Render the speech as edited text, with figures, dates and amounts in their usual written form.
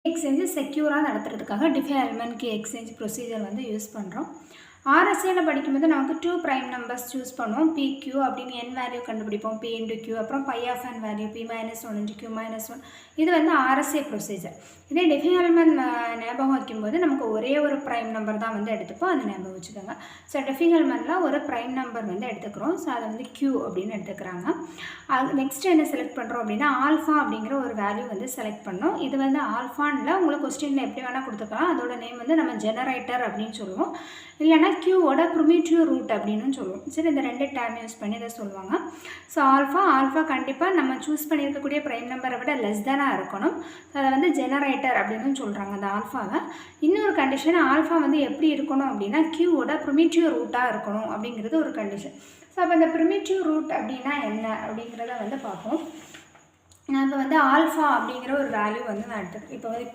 Exchange செக்யூராக நடத்துறதுக்காக define key exchange procedure வந்து யூஸ் பண்ணுறோம். RSAல படிக்கும்போது நமக்கு 2 ப்ரைம் நம்பர்ஸ் சூஸ் பண்ணுவோம். PQ அப்படின்னு n வேல்யூ கண்டுபிடிப்போம். P into Q அப்புறம் phi of n value P-1 into Q-1. இது வந்து RSA ப்ரொசீஜர். இதே டிஃபைன் ஞாபகம் வைக்கும்போது நமக்கு ஒரே ஒரு ப்ரைம் நம்பர் தான் வந்து எடுத்துப்போம். அதை ஞாபகம் வச்சுக்கோங்க. ஸோ டிஃபைன் ஒரு ப்ரைம் நம்பர் வந்து எடுத்துக்கிறோம். ஸோ அதை வந்து Q அப்படின்னு எடுத்துக்கிறாங்க. அது நெக்ஸ்ட் என்ன செலக்ட் பண்ணுறோம் அப்படின்னா ஆல்ஃபா அப்படிங்கிற ஒரு வேல்யூ வந்து செலக்ட் பண்ணோம். இது வந்து ஆல்ஃபான்ல உங்களுக்கு கொஸ்டினில் எப்படி வேணால் கொடுத்துக்கலாம். அதோட நேம் வந்து நம்ம ஜெனரேட்டர் அப்படின்னு சொல்லுவோம். இல்லைனா Qவோட ப்ரிமிட்டிவ் ரூட் அப்படின்னு சொல்லுவோம். சரி, இந்த 2 டேர்ம் யூஸ் பண்ணி இதை சொல்லுவாங்க. ஸோ ஆல்ஃபா கண்டிப்பாக நம்ம சூஸ் பண்ணியிருக்கக்கூடிய ப்ரைம் நம்பரை விட லெஸ் தானாக இருக்கணும். அதை வந்து ஜெனரேட்டர் அப்படின்னு சொல்கிறாங்க அந்த ஆல்ஃபாவை. இன்னொரு கண்டிஷன், ஆல்ஃபா வந்து எப்படி இருக்கணும் அப்படின்னா Qவோட ப்ரிமிட்டிவ் ரூட்டாக இருக்கணும் அப்படிங்கிறது ஒரு கண்டிஷன். ஸோ அப்போ இந்த ப்ரிமிட்டிவ் ரூட் அப்படின்னா என்ன அப்படிங்கிறத வந்து பார்ப்போம். நான் இப்போ வந்து ஆல்ஃபா அப்படிங்கிற ஒரு வேல்யூ வந்து நான் எடுத்துக்கிறேன். இப்போ வந்து